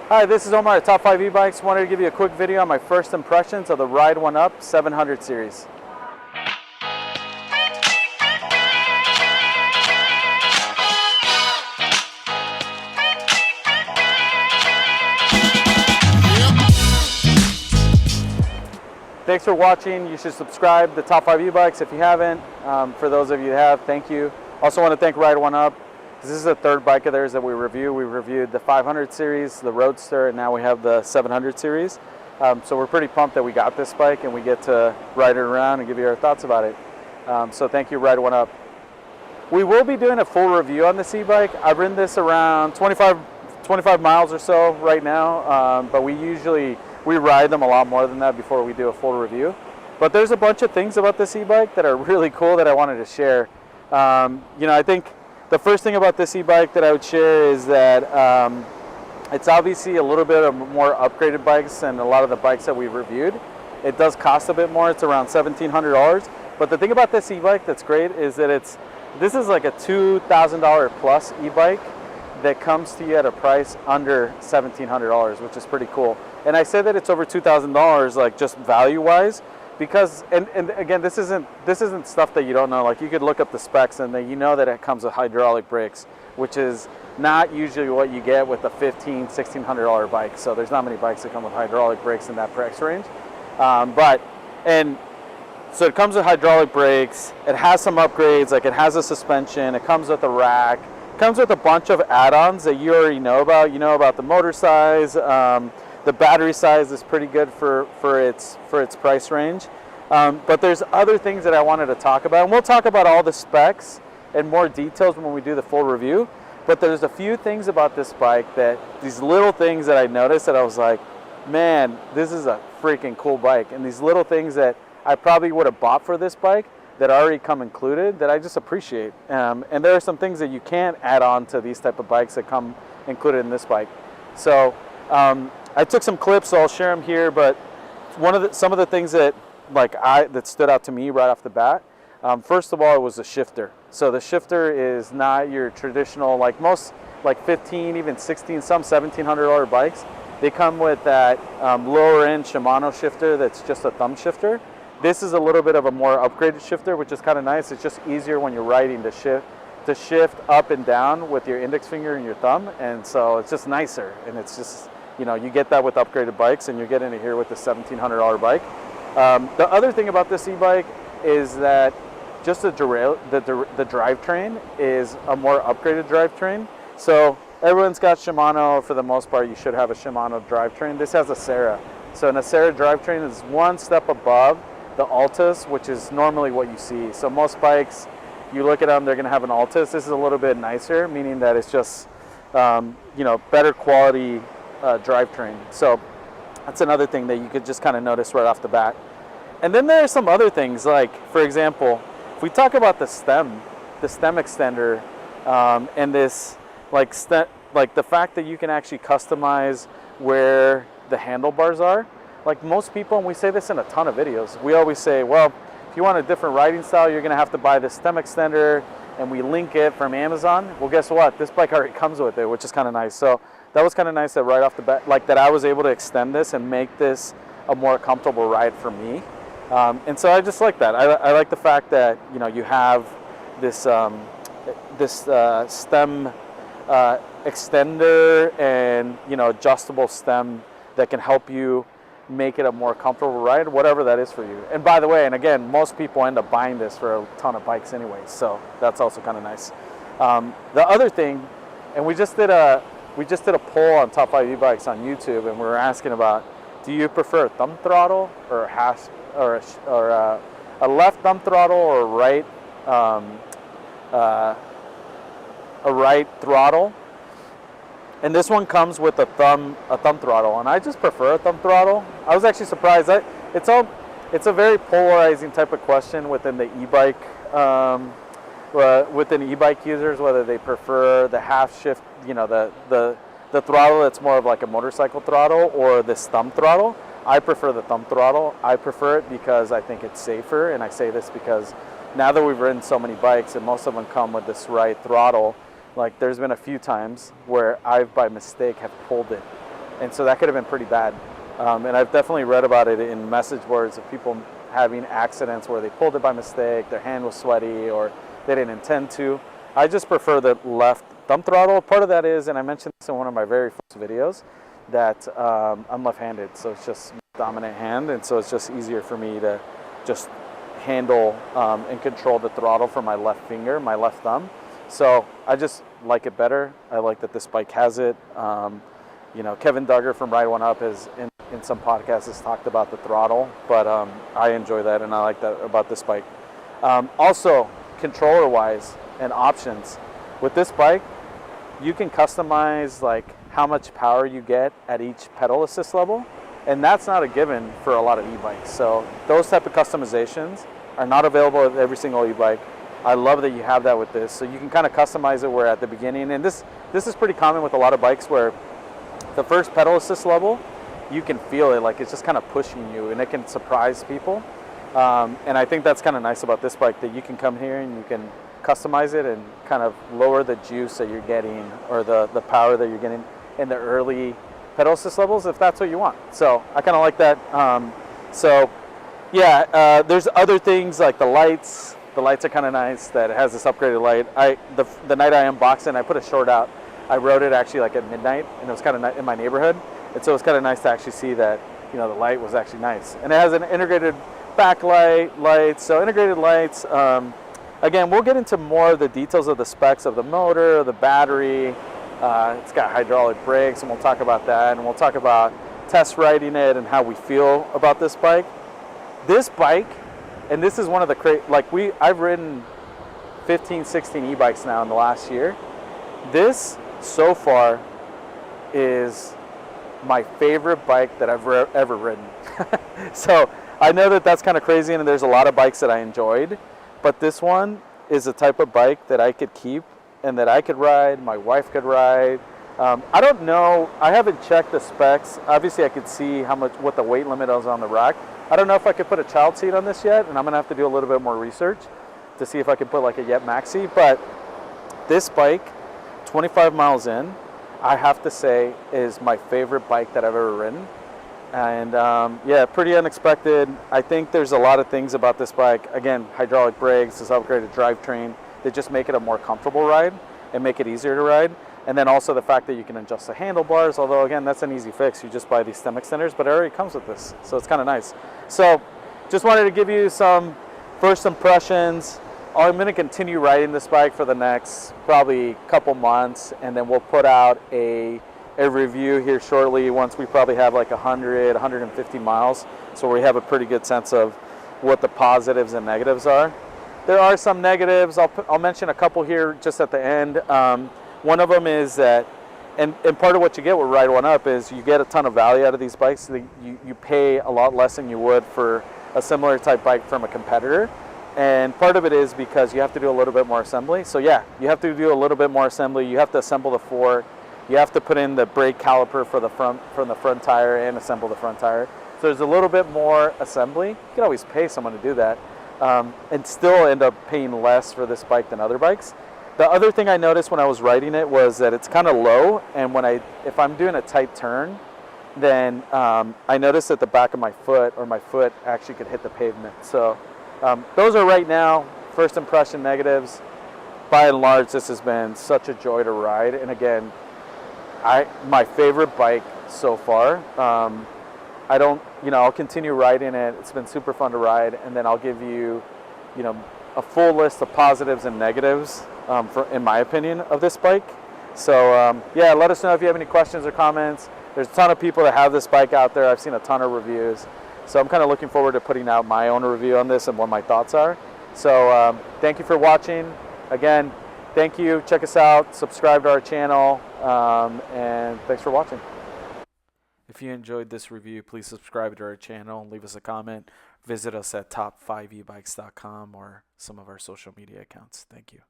Hi, this is Omar at Top 5 E-Bikes. Wanted to give you a quick video on my first impressions of the Ride1up 700 series. Thanks for watching. You should subscribe to Top 5 E-Bikes if you haven't. For those of you who have, thank you. Also want to thank Ride1up. This is the third bike of theirs that we review. We reviewed the 500 series, the Roadster, and now we have the 700 series. So we're pretty pumped that we got this bike and we get to ride it around and give you our thoughts about it. So thank you, Ride1up. We will be doing a full review on this e-bike. I've ridden this around 25 miles or so right now, but we ride them a lot more than that before we do a full review. But there's a bunch of things about this e-bike that are really cool that I wanted to share. I think the first thing about this e-bike that I would share is that it's obviously a little bit of more upgraded bikes than a lot of the bikes that we've reviewed. It does cost a bit more. It's around $1,700. But the thing about this e-bike that's great is that this is like a $2,000 plus e-bike that comes to you at a price under $1,700, which is pretty cool. And I say that it's over $2,000, like just value-wise, because and again, this isn't stuff that you don't know. Like, you could look up the specs and then you know that it comes with hydraulic brakes, which is not usually what you get with a $1,500, $1,600 bike. So there's not many bikes that come with hydraulic brakes in that price range. So it comes with hydraulic brakes. It has some upgrades, like it has a suspension. It comes with a rack. It comes with a bunch of add-ons that you already know about. You know about the motor size. The battery size is pretty good for its price range. But there's other things that I wanted to talk about. And we'll talk about all the specs and more details when we do the full review. But there's a few things about this bike these little things that I noticed that I was like, man, this is a freaking cool bike. And these little things that I probably would have bought for this bike that already come included that I just appreciate. And there are some things that you can't add on to these type of bikes that come included in this bike. So I took some clips, so I'll share them here. But some of the things that stood out to me right off the bat. First of all, it was the shifter. So the shifter is not your traditional, like most, like 15, even 16, some $1,700 bikes. They come with that lower end Shimano shifter that's just a thumb shifter. This is a little bit of a more upgraded shifter, which is kind of nice. It's just easier when you're riding to shift up and down with your index finger and your thumb, and so it's just nicer. And it's just, you get that with upgraded bikes, and you're getting it here with the $1,700 bike. The other thing about this e-bike is that just the drivetrain is a more upgraded drivetrain. So everyone's got Shimano. For the most part, you should have a Shimano drivetrain. This has Acera. So an Acera drivetrain is one step above the Altus, which is normally what you see. So most bikes, you look at them, they're going to have an Altus. This is a little bit nicer, meaning that it's just better quality drivetrain. So that's another thing that you could just kind of notice right off the bat. And then there are some other things, like, for example, if we talk about the stem extender, and this like the fact that you can actually customize where the handlebars are. Like most people, and we say this in a ton of videos, we always say, well, if you want a different riding style, you're going to have to buy this stem extender, and we link it from Amazon. Well, guess what? This bike already comes with it, which is kind of nice. So that was kind of nice that right off the bat, like that I was able to extend this and make this a more comfortable ride for me. And so I just like that. I like the fact that you have this stem extender and adjustable stem that can help you make it a more comfortable ride, whatever that is for you. And by the way, and again, most people end up buying this for a ton of bikes anyway, so that's also kind of nice. The other thing, and we just did a poll on Top 5 E-Bikes on YouTube, and we were asking about, do you prefer a thumb throttle or a left thumb throttle or a right throttle? And this one comes with a thumb throttle, and I just prefer a thumb throttle. I was actually surprised. It's a very polarizing type of question within the e-bike, within e-bike users, whether they prefer the half shift, the throttle that's more of like a motorcycle throttle, or this thumb throttle. I prefer the thumb throttle. I prefer it because I think it's safer, and I say this because now that we've ridden so many bikes and most of them come with this right throttle, like there's been a few times where I've by mistake have pulled it and so that could have been pretty bad. And I've definitely read about it in message boards of people having accidents where they pulled it by mistake, their hand was sweaty, or they didn't intend to. I just prefer the left thumb throttle. Part of that is, and I mentioned this in one of my very first videos, that I'm left-handed, so it's just dominant hand, and so it's just easier for me to just handle and control the throttle from my left finger, my left thumb. So I just like it better. I like that this bike has it. You know, Kevin Duggar from Ride1up has in some podcasts has talked about the throttle, but I enjoy that, and I like that about this bike. Also, controller-wise and options, with this bike, you can customize like how much power you get at each pedal assist level, and that's not a given for a lot of e-bikes. So those type of customizations are not available with every single e-bike. I love that you have that with this, so you can kind of customize it where at the beginning, and this is pretty common with a lot of bikes where the first pedal assist level, you can feel it, like it's just kind of pushing you, and it can surprise people. And I think that's kind of nice about this bike, that you can come here and you can customize it and kind of lower the juice that you're getting, or the power that you're getting in the early pedal assist levels, if that's what you want. So I kind of like that. So yeah, there's other things like the lights. The lights are kind of nice, that it has this upgraded light. The night I unboxed it, I put a short out. I rode it actually like at midnight, and it was kind of in my neighborhood. And so it's kind of nice to actually see that, you know, the light was actually nice. And it has an integrated backlight, lights, so integrated lights. Again, we'll get into more of the details of the specs of the motor, the battery. It's got hydraulic brakes, and we'll talk about that. And we'll talk about test riding it and how we feel about this bike. This bike, and this is one of the I've ridden 15, 16 e-bikes now in the last year. This so far is my favorite bike that I've ever ridden. So I know that that's kind of crazy, and there's a lot of bikes that I enjoyed, but this one is a type of bike that I could keep and that I could ride, my wife could ride. I don't know, I haven't checked the specs. Obviously I could see what the weight limit is on the rack. I don't know if I could put a child seat on this yet, and I'm gonna have to do a little bit more research to see if I can put like a Yet Maxi, but this bike, 25 miles in, I have to say is my favorite bike that I've ever ridden. And yeah, pretty unexpected. I think there's a lot of things about this bike. Again, hydraulic brakes, this upgraded drivetrain, that just make it a more comfortable ride and make it easier to ride. And then also the fact that you can adjust the handlebars, although again, that's an easy fix. You just buy these stem extenders, but it already comes with this. So it's kind of nice. So just wanted to give you some first impressions. I'm going to continue riding this bike for the next probably couple months, and then we'll put out a review here shortly once we probably have like 100, 150 miles. So we have a pretty good sense of what the positives and negatives are. There are some negatives. I'll mention a couple here just at the end. One of them is that, and part of what you get with Ride1up is you get a ton of value out of these bikes. You pay a lot less than you would for a similar type bike from a competitor. And part of it is because you have to do a little bit more assembly. So yeah, you have to do a little bit more assembly. You have to assemble the fork. You have to put in the brake caliper for the front tire and assemble the front tire. So there's a little bit more assembly. You can always pay someone to do that, and still end up paying less for this bike than other bikes. The other thing I noticed when I was riding it was that it's kind of low, and if I'm doing a tight turn, then I noticed that the back of my foot, or my foot, actually could hit the pavement. So those are right now first impression negatives. By and large, this has been such a joy to ride, and again, my favorite bike so far. I'll continue riding it. It's been super fun to ride, and then I'll give you, a full list of positives and negatives, in my opinion, of this bike. So yeah, let us know if you have any questions or comments. There's a ton of people that have this bike out there. I've seen a ton of reviews. So I'm kind of looking forward to putting out my own review on this and what my thoughts are. So thank you for watching. Again, thank you. Check us out. Subscribe to our channel. And thanks for watching. If you enjoyed this review, please subscribe to our channel. Leave us a comment. Visit us at top5ebikes.com or some of our social media accounts. Thank you.